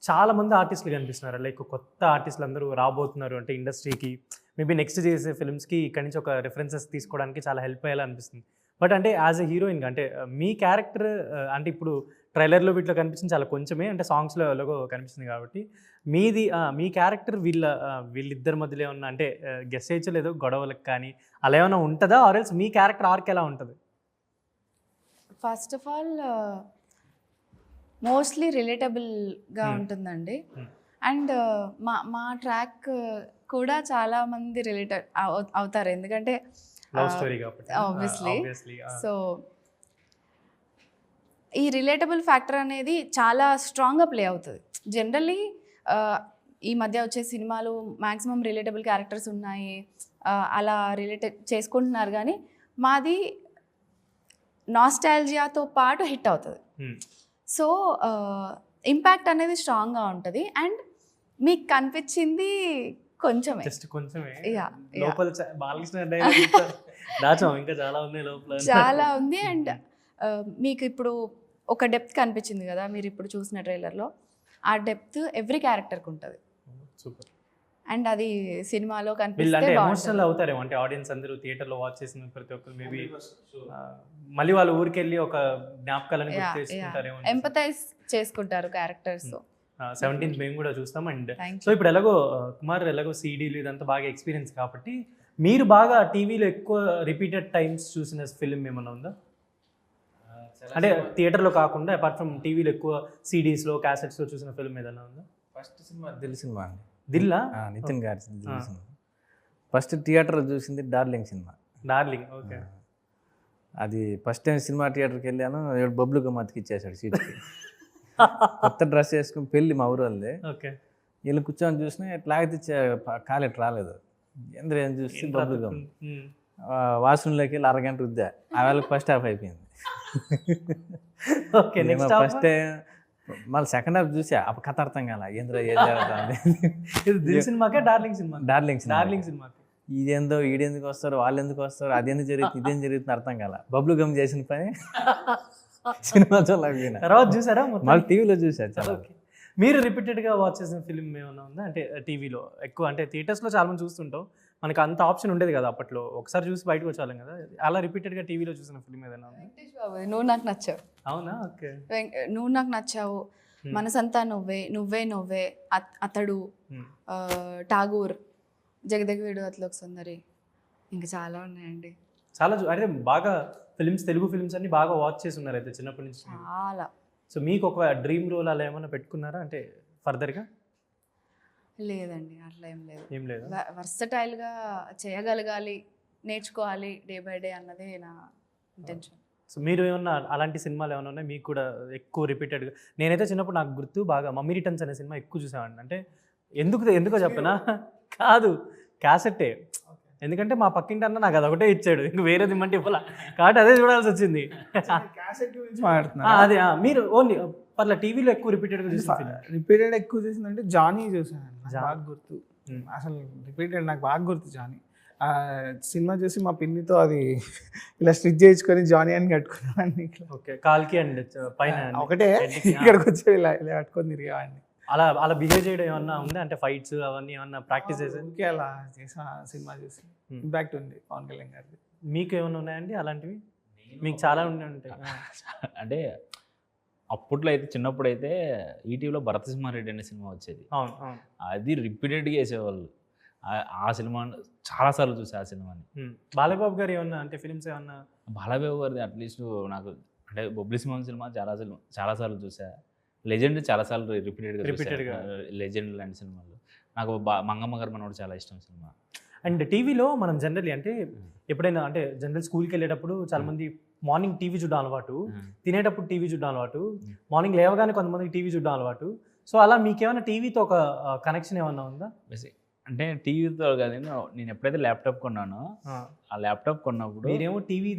చాలా మంది ఆర్టిస్టులు కనిపిస్తున్నారు. లైక్ కొత్త ఆర్టిస్టులు అందరూ రాబోతున్నారు. అంటే ఇండస్ట్రీకి మేబీ నెక్స్ట్ చేసే ఫిల్మ్స్కి ఇక్కడి నుంచి ఒక రిఫరెన్సెస్ తీసుకోవడానికి చాలా హెల్ప్ అయ్యేలా అనిపిస్తుంది. బట్ అంటే యాజ్ ఎ హీరోయిన్గా అంటే మీ క్యారెక్టర్ అంటే ఇప్పుడు ట్రైలర్లో వీటిలో కనిపించింది చాలా కొంచెమే, అంటే సాంగ్స్లో ఎలాగో కనిపిస్తుంది కాబట్టి మీ క్యారెక్టర్ వీళ్ళిద్దరి మధ్యలో ఏమన్నా అంటే గెస్ చేయలేదు గొడవలకు కానీ అలా ఏమైనా ఉంటుందా, or else me character arc ఎలా ఉంటుంది? ఫస్ట్ ఆఫ్ ఆల్ మోస్ట్లీ రిలేటబుల్గా ఉంటుందండి. అండ్ మా ట్రాక్ కూడా చాలా మంది రిలేట్ అవుతారు, ఎందుకంటే ఆబ్వియస్లీ. సో ఈ రిలేటబుల్ ఫ్యాక్టర్ అనేది చాలా స్ట్రాంగ్గా ప్లే అవుతుంది. జనరల్లీ ఈ మధ్య వచ్చే సినిమాలు మ్యాక్సిమం రిలేటబుల్ క్యారెక్టర్స్ ఉన్నాయి, అలా రిలేటెడ్ చేసుకుంటున్నారు. కానీ మాది నాస్టాల్జియాతో పాటు హిట్ అవుతుంది. సో ఇంపాక్ట్ అనేది స్ట్రాంగ్గా ఉంటుంది. అండ్ మీకు కనిపించింది కొంచెమే, చాలా ఉంది. అండ్ మీకు ఇప్పుడు ఒక డెప్త్ కనిపించింది కదా మీరు ఇప్పుడు చూసిన ట్రైలర్లో, ఆ డెప్త్ ఎవ్రీ క్యారెక్టర్కి ఉంటుంది. అండ్ అది సినిమాలో కనిపిస్తే ఎమోషనల్ అవుతారేమో, అంటే ఆడియన్స్ అందరూ థియేటర్లో వాచ్ చేసిన ప్రతి ఒక్కరు మేబీ మళ్ళీ వాళ్ళ ఊరికి వెళ్ళి ఒక జ్ఞాపకాలను ఎంపథైజ్ చేసుకుంటారు క్యారెక్టర్స్. 17th మేము కూడా చూస్తాం. అండ్ సో ఇప్పుడు ఎలాగో కుమార్ సీడీలు ఇదంతా బాగా ఎక్స్పీరియన్స్ కాబట్టి మీరు బాగా టీవీలో ఎక్కువ రిపీటెడ్ టైమ్స్ చూసిన ఫిల్మ్ ఏమన్నా ఉందా? అంటే థియేటర్లో కాకుండా అపార్ట్ ఫ్రమ్ టీవీలో ఎక్కువ సిడీస్లో క్యాసెట్స్లో చూసిన ఫిల్మ్ ఏదైనా ఉందా? ఫస్ట్ సినిమా దిల్ సినిమా అండి. దిల్లా? నితిన్ గారి సినిమా. ఫస్ట్ థియేటర్లో చూసింది డార్లింగ్ సినిమా. Darling, okay. అది ఫస్ట్ టైం సినిమా థియేటర్కి వెళ్ళాను, బొబ్లుగా మతికిచ్చేసాడు సీట్కి. కొత్త డ్రెస్ వేసుకుని పెళ్ళి మా ఊరు వాళ్ళదే. ఓకే. వీళ్ళు కూర్చొని చూసినా ఎట్లా అయితే కాలు ఎట్లా రాలేదు. ఏంద్ర ఏం చూసి బబ్బుగం వాష్రూమ్లోకి వెళ్ళి అరగంట రుద్దా. ఆ వేళకి ఫస్ట్ హాఫ్ అయిపోయింది. ఓకే, నెక్స్ట్ ఫస్ట్ మళ్ళీ సెకండ్ హాఫ్ చూసా అప్పుడు కథ అర్థం కాల. ఏంద్ర ఏం జరుగుతుంది. ఇది దిల్ సినిమాకే డార్లింగ్ సినిమా? డార్లింగ్స్ డార్లింగ్ సినిమాకి. ఇదేందో ఈడెందుకు వస్తారు, వాళ్ళు ఎందుకు వస్తారు, అదేందుకు జరుగుతుంది, ఇదేం జరుగుతుంది అర్థం కాల. బబ్లు గమ్ చేసిన పని సినిమా చూడలేకపోయినా. తర్వాత చూసారా మొత్తం? మళ్ళీ టీవీలో చూసా చాలా. ఓకే, మీరు రిపీటెడ్గా వాచ్ చేసిన ఫిల్మ్ ఏమైనా ఉందా? అంటే టీవీలో ఎక్కువ, అంటే థియేటర్స్లో చాలా మంది చూస్తుంటాం, మనకు అంత ఆప్షన్ ఉండేది కదా అప్పట్లో, ఒకసారి చూసి బయటకు వచ్చాలం కదా, అలా రిపీటెడ్గా టీవీలో చూసిన ఫిల్మ్ ఏదైనా ఉందా? వెంకటేష్ బాబు నువ్వు నాకు నచ్చావు. అవునా? ఓకే. నువ్వు నాకు నచ్చావు, మనసంతా నువ్వే, నువ్వే నువ్వే, అతడు, ఠాగూర్, జగదగవీడు అతలోక సుందరి, ఇంకా చాలా ఉన్నాయండి. చాలా అంటే బాగా ఫిల్మ్స్, తెలుగు ఫిల్మ్స్ అన్ని బాగా వాచ్ చేసి ఉన్నారు అయితే చిన్నప్పటి నుంచి. చాలా. సో మీకు ఒక డ్రీమ్ రోల్ అలా ఏమైనా పెట్టుకున్నారా అంటే ఫర్దర్గా? లేదండి, అట్లా ఏం లేదు. ఏం లేదు. వర్సటైల్గా చేయగలగాలి, నేర్చుకోవాలి డే బై డే అన్నదే నా ఇంటెన్షన్. సో మీరు ఏమన్నా అలాంటి సినిమాలు ఏమైనా ఉన్నాయి మీకు కూడా ఎక్కువ రిపీటెడ్గా? నేనైతే చిన్నప్పుడు నాకు గుర్తు బాగా మమ్మీ రిటర్న్స్ అనే సినిమా ఎక్కువ చూసామండి. అంటే ఎందుకో చెప్పనా, కాదు క్యాసెట్టే, ఎందుకంటే మా పక్కింటి అన్న నాకు అదొకటే ఇచ్చాడు, ఇంక వేరేది ఇమ్మంటే ఇవ్వాల, కాబట్టి అదే చూడాల్సి వచ్చింది. అదే మీరు ఓన్లీ పర్లే టీవీలో ఎక్కువ రిపీటెడ్గా చూసాను. రిపీటెడ్ ఎక్కువ చూసిందంటే జానీ చూసాను, బాగా గుర్తు. అసలు రిపీటెడ్ నాకు బాగా గుర్తు జానీ. సినిమా చూసి మా పిన్నితో అది ఇలా స్టిచ్ చేయించుకొని జానీ అని కట్టుకున్నాను. ఓకే, కాల్కి అండ్ పైన ఒకటే, ఇక్కడికి వచ్చి ఇలా ఇలా కట్టుకొని తిరిగేవాడిని. అలా బిహేవ్ చేయడం ఏమన్నా ఉందా? అంటే ఫైట్స్ అవన్నీ ఏమన్నా ప్రాక్టీస్ చేసి ఓకే అలా చేసా సినిమా చూసి. ఇంపాక్ట్ ఉంది పవన్ కళ్యాణ్ గారిది. మీకు ఏమైనా ఉన్నాయండి అలాంటివి? మీకు చాలా ఉండే ఉంటాయి. అంటే అప్పట్లో అయితే, చిన్నప్పుడు అయితే ఈటీవీలో భరతసింహారెడ్డి అనే సినిమా వచ్చేది. అవును అవును. అది రిపీటెడ్గా వేసేవాళ్ళు. ఆ సినిమా చాలాసార్లు చూసా ఆ సినిమాని. బాలబాబు గారు ఏమన్నా అంటే ఫిలిమ్స్ ఏమన్నా? బాలబాబు గారిది అట్లీస్ట్ నాకు అంటే బొబ్లీ సింహం సినిమా చాలాసార్లు చూసా. లెజెండ్ చాలాసార్లు రిపీటెడ్గా లెజెండ్ లాంటి సినిమాలు. నాకు మంగమ్మ గారు మనోడు చాలా ఇష్టం సినిమా. అండ్ టీవీలో మనం జనరల్లీ అంటే ఎప్పుడైనా అంటే జనరల్ స్కూల్కి వెళ్ళేటప్పుడు చాలామంది మార్నింగ్ టీవీ చూడడం అలవాటు, తినేటప్పుడు టీవీ చూడడం అలవాటు, మార్నింగ్ లేవగానే కొంతమందికి టీవీ చూడడం అలవాటు. సో అలా మీకేమైనా టీవీతో ఒక కనెక్షన్ ఏమన్నా ఉందా? అంటే టీవీతో కాదు, నేను ఎప్పుడైతే ల్యాప్టాప్ కొన్నానో, ఆ ల్యాప్టాప్ కొన్నప్పుడు మీరేమో టీవీ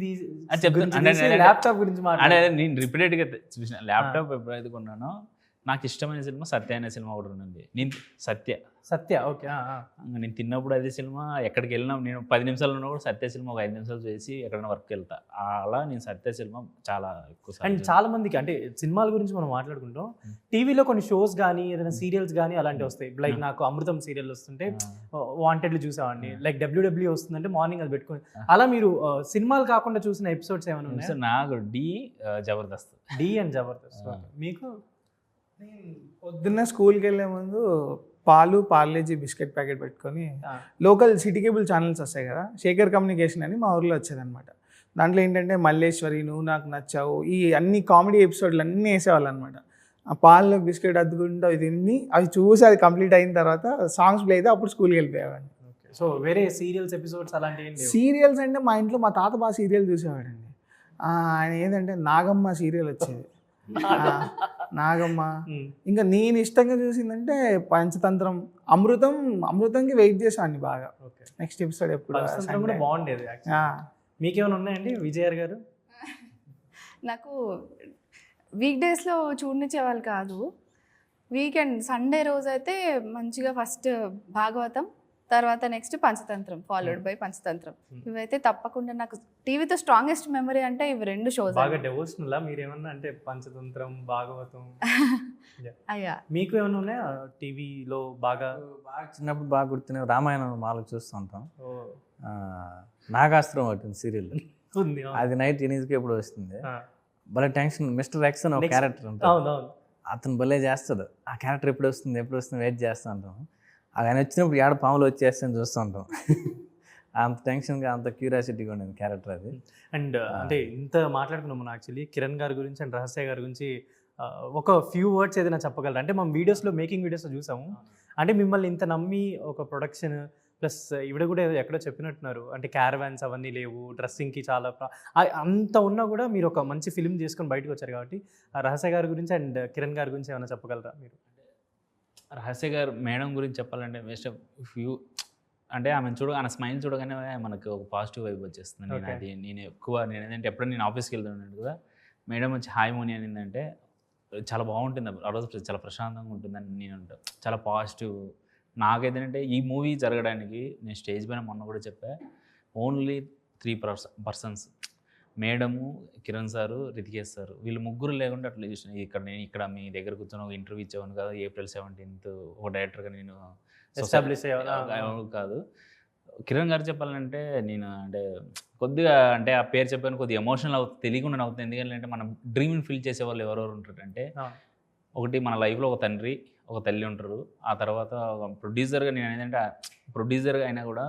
ల్యాప్టాప్ గురించి అంటే నేను రిపీటెడ్గా చూసిన ల్యాప్టాప్ ఎప్పుడైతే కొన్నానో, నాకు ఇష్టమైన సినిమా సత్య అనే సినిమా ఒకటి ఉంది. నేను సత్య ఓకే. నేను తిన్నప్పుడు అదే సినిమా, ఎక్కడికి వెళ్ళినా నేను 10 నిమిషాలు ఉన్నా కూడా సత్య సినిమా ఒక 5 నిమిషాలు చేసి ఎక్కడైనా వర్క్కి వెళ్తా. అలా నేను సత్య సినిమా చాలా ఎక్కువ. అండ్ చాలా మందికి అంటే సినిమాల గురించి మనం మాట్లాడుకుంటాం, టీవీలో కొన్ని షోస్ కానీ ఏదైనా సీరియల్స్ కానీ అలాంటివి వస్తాయి. లైక్ నాకు అమృతం సీరియల్ వస్తుంటే వాంటెడ్లు చూసామండి, లైక్ డబ్ల్యూడబ్ల్యూ వస్తుందంటే మార్నింగ్ అది పెట్టుకుని. అలా మీరు సినిమాలు కాకుండా చూసిన ఎపిసోడ్స్ ఏమైనా ఉన్నాయి? నాకు జబర్దస్త్ అండ్ జబర్దస్త్. మీకు? పొద్దున్న స్కూల్కి వెళ్ళే ముందు పాలు పార్లేజీ బిస్కెట్ ప్యాకెట్ పెట్టుకొని లోకల్ సిటీ కేబుల్ ఛానల్స్ వస్తాయి కదా, శేఖర్ కమ్యూనికేషన్ అని మా ఊర్లో వచ్చేదన్నమాట. దాంట్లో ఏంటంటే మల్లేశ్వరి, నువ్వు నాకు నచ్చావు, ఈ అన్ని కామెడీ ఎపిసోడ్లు అన్నీ వేసేవాళ్ళు అనమాట. ఆ పాలు బిస్కెట్ అద్దుకుంటూ అవి తిని అవి చూసి అది కంప్లీట్ అయిన తర్వాత సాంగ్స్ ప్లే అయితే అప్పుడు స్కూల్కి వెళ్ళిపోయేవాడిని. సో వేరే సీరియల్స్ ఎపిసోడ్స్ అలాంటివి? సీరియల్స్ అంటే మా ఇంట్లో మా తాత బాగా సీరియల్ చూసేవాడండి. ఆయన ఏంటంటే నాగమ్మ సీరియల్ వచ్చేది, నాగమ్మ. ఇంకా నేను ఇష్టంగా చూసిందంటే పంచతంత్రం, అమృతంకి వెయిట్ చేసాను బాగా. నెక్స్ట్ ఎపిసోడ్ ఎప్పుడు కూడా బాగుండేది. మీకేమైనా ఉన్నాయండి విజయర్ గారు? నాకు వీక్ డేస్లో చూడనిచ్చేవాళ్ళు కాదు, వీకెండ్ సండే రోజు అయితే మంచిగా ఫస్ట్ భాగవతం, తర్వాత next Panchatantra, followed by Panchatantra. ఇవైతే తప్పకుండా నాకు టీవీతో స్ట్రాంగెస్ట్ మెమరీ అంటే ఇవి 2 షోస్. బాగా డివోషనల్ మీరేమన్నా అంటే పంచతంత్రం, భాగవతం? అయ్యా, మీకు ఏమైనా ఉన్నాయా టీవీలో బాగా? చిన్నప్పుడు బాగా గుర్తున్నాయి, రామాయణం మాలకు చూస్తూ ఉంటాం. నాగాస్త్రం ఒకటి సీరియల్ ఉంది, అది నైట్ 8కి ఎప్పుడు వస్తుంది. భలే టెన్షన్. మిస్టర్ ఎక్స్ అని ఒక క్యారెక్టర్ ఉంటుంది, అతను భలే చేస్తాడు. ఆ క్యారెక్టర్ ఎప్పుడు వస్తుంది వెయిట్ చేస్తూ ఉంటాం. ఆయన వచ్చినప్పుడు ఏడ పాములు వచ్చేస్తాను చూస్తూ ఉంటాం. అంత టెన్షన్గా, అంత క్యూరియాసిటీగా ఉండేది క్యారెక్టర్ అది. అండ్ అంటే ఇంత మాట్లాడుకున్నాం మనం యాక్చువల్లీ కిరణ్ గారి గురించి అండ్ రహస్య గారి గురించి ఒక ఫ్యూ వర్డ్స్ ఏదైనా చెప్పగలరా? అంటే మనం వీడియోస్లో, మేకింగ్ వీడియోస్లో చూసాము, అంటే మిమ్మల్ని ఇంత నమ్మి ఒక ప్రొడక్షన్ ప్లస్ ఇవిడ కూడా ఎక్కడో చెప్పినట్టున్నారు, అంటే క్యారవాన్స్ అవన్నీ లేవు, డ్రెస్సింగ్కి చాలా అంత ఉన్నా కూడా మీరు ఒక మంచి ఫిల్మ్ చేసుకొని బయటకు వచ్చారు. కాబట్టి రహస్య గారి గురించి అండ్ కిరణ్ గారి గురించి ఏమైనా చెప్పగలరా మీరు? రహస్య గారు మేడం గురించి చెప్పాలంటే బెస్ట్ ఫ్యూ అంటే ఆమెను ఆమె స్మైల్ చూడగానే మనకు ఒక పాజిటివ్ వైబ్ వచ్చేస్తుంది. నేను ఏంటంటే ఎప్పుడైనా నేను ఆఫీస్కి వెళ్తున్నాను కదా, మేడం వచ్చి హాయ్ మోని అనిందంటే చాలా బాగుంటుంది. ఆ రోజు చాలా ప్రశాంతంగా ఉంటుందని నేను ఉంటాను. చాలా పాజిటివ్. నాకేంటంటే ఈ మూవీ జరగడానికి నేను స్టేజ్ పైన మొన్న కూడా చెప్పా, only 3 persons, madam, Kiran sir, Rithikesh sir, వీళ్ళు ముగ్గురు లేకుండా అట్లా ఇక్కడ మీ దగ్గర కూర్చొని ఒక ఇంటర్వ్యూ ఇచ్చేవాను కాదు. April 17th ఒక డైరెక్టర్గా నేను ఎస్టాబ్లిష్ కాదు. కిరణ్ గారు చెప్పాలంటే నేను అంటే కొద్దిగా అంటే ఆ పేరు చెప్పాను కొద్దిగా ఎమోషనల్ అవుతుంది, తెలియకుండా అవుతుంది. ఎందుకంటే మనం డ్రీమ్ని ఫీల్ చేసే వాళ్ళు ఎవరెవరు ఉంటారంటే, ఒకటి మన లైఫ్లో ఒక తండ్రి ఒక తల్లి ఉంటారు. ఆ తర్వాత ఒక ప్రొడ్యూసర్గా నేను ఏంటంటే ప్రొడ్యూసర్గా అయినా కూడా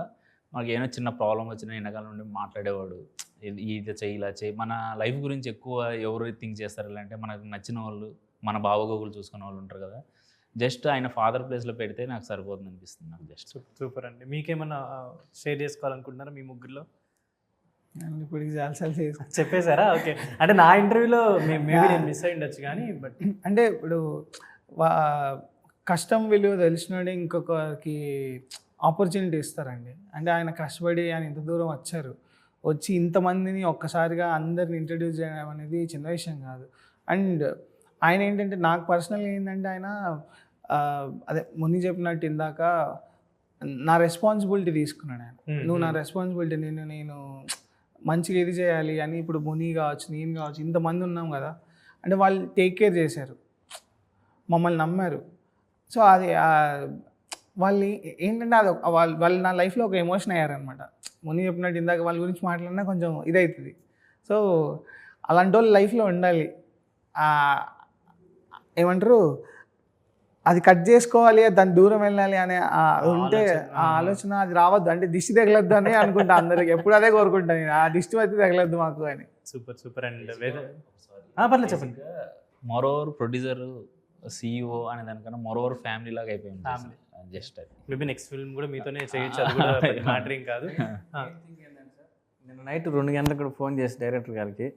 మనకి ఏమైనా చిన్న ప్రాబ్లం వచ్చినా వెనకాల నుండి మాట్లాడేవాడు, ఇది చేయి ఇలా చేయి. మన లైఫ్ గురించి ఎక్కువ ఎవరు థింక్ చేస్తారు అంటే మనకు నచ్చిన వాళ్ళు, మన బావగోగులు చూసుకునే వాళ్ళు ఉంటారు కదా. జస్ట్ ఆయన ఫాదర్ ప్లేస్లో పెడితే నాకు సరిపోతుంది అనిపిస్తుంది నాకు. జస్ట్ సూపర్ అండి. మీకేమన్నా షేర్ చేసుకోవాలనుకుంటున్నారా మీ ముగ్గురులో? ఇప్పుడు చాలాసార్లు చెప్పేశారా? ఓకే. అంటే నా ఇంటర్వ్యూలో మేబీ నేను మిస్ అయ్యి ఉండొచ్చు కానీ బట్ అంటే ఇప్పుడు కష్టం విలువ తెలిసినోడే ఇంకొకరికి ఆపర్చునిటీ ఇస్తారండి. అంటే ఆయన కష్టపడి ఆయన ఇంత దూరం వచ్చి ఇంతమందిని ఒక్కసారిగా అందరిని ఇంట్రడ్యూస్ చేయడం అనేది చిన్న విషయం కాదు. అండ్ ఆయన ఏంటంటే నాకు పర్సనల్గా ఏంటంటే ఆయన అదే ముని చెప్పినట్టు ఇందాక నా రెస్పాన్సిబిలిటీ తీసుకున్నాడు ఆయన. నువ్వు నా రెస్పాన్సిబిలిటీ, నేను మంచిగా ఇది చేయాలి అని. ఇప్పుడు ముని కావచ్చు, నేను కావచ్చు, ఇంతమంది ఉన్నాం కదా, అంటే వాళ్ళు టేక్ కేర్ చేశారు, మమ్మల్ని నమ్మారు. సో అది వాళ్ళు ఏంటంటే అది వాళ్ళు నా లైఫ్లో ఒక ఎమోషన్ అయ్యారనమాట. ముని చెప్పినట్టు ఇందాక వాళ్ళ గురించి మాట్లాడినా కొంచెం ఇదవుతుంది. సో అలాంటి వాళ్ళు లైఫ్లో ఉండాలి. ఏమంటారు, అది కట్ చేసుకోవాలి, దాని దూరం వెళ్ళాలి అనే ఉంటే ఆ ఆలోచన అది రావద్దు. అంటే దిష్టి తగలద్దు అని అనుకుంటా అందరికి, ఎప్పుడు అదే కోరుకుంటాను నేను, ఆ దిష్టి అయితే తగలద్దు మాకు అని. సూపర్ అండ్ పర్లేదు చెప్పండి. మోరోవర్ ప్రొడ్యూసర్ CEO అనే దానికన్నా మోరోవర్ ఫ్యామిలీ లాగా అయిపోయింది. జస్ట్ మేబీ నెక్స్ట్ ఫిల్మ్ కూడా మీతోనే చేయొచ్చు, అది కూడా మ్యాటరింగ్ కాదు. నేను నైట్ 2 గంటలకు కూడా ఫోన్ చేసి డైరెక్టర్ గారికి,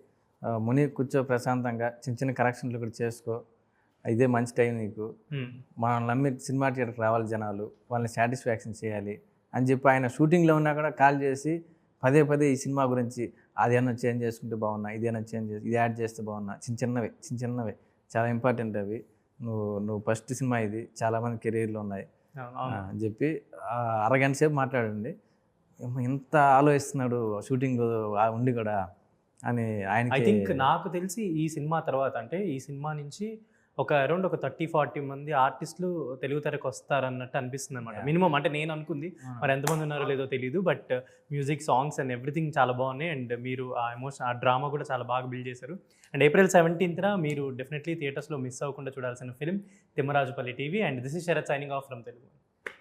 ముని కూర్చో ప్రశాంతంగా చిన్న కరెక్షన్లు కూడా చేసుకో, ఇదే మంచి టైం నీకు, మనం నమ్మి సినిమా థియేటర్కి రావాలి జనాలు, వాళ్ళని సాటిస్ఫాక్షన్ చేయాలి అని చెప్పి ఆయన షూటింగ్లో ఉన్నా కూడా కాల్ చేసి పదే ఈ సినిమా గురించి అదేమన్నా చేంజ్ చేసుకుంటే బాగున్నా, ఇదేమన్నా ఇది యాడ్ చేస్తే బాగున్నా, చిన్నవే చాలా ఇంపార్టెంట్ అవి, నువ్వు ఫస్ట్ సినిమా ఇది, చాలామంది కెరీర్లో ఉన్నాయి అని చెప్పి అరగంట సేపు మాట్లాడండి. ఇంత ఆలోచిస్తున్నాడు షూటింగ్ ఉండి కూడా అని ఆయన. ఐ థింక్ నాకు తెలిసి ఈ సినిమా తర్వాత, అంటే ఈ సినిమా నుంచి అరౌండ్ 30-40 మంది ఆర్టిస్టులు తెలుగు తెరకు వస్తారన్నట్టు అనిపిస్తుంది అనమాట మినిమం. అంటే నేను అనుకుంది, మరి ఎంతమంది ఉన్నారో లేదో తెలియదు, but music, songs and everything చాలా బాగున్నాయి. అండ్ మీరు ఆ ఎమోషన్, ఆ డ్రామా కూడా చాలా బాగా బిల్డ్ చేశారు. అండ్ April 17th మీరు డెఫినెట్లీ థియేటర్స్లో మిస్ అవ్వకుండా చూడాల్సిన film Thimmarajupalli TV. And this is Sarath signing off from Telugu.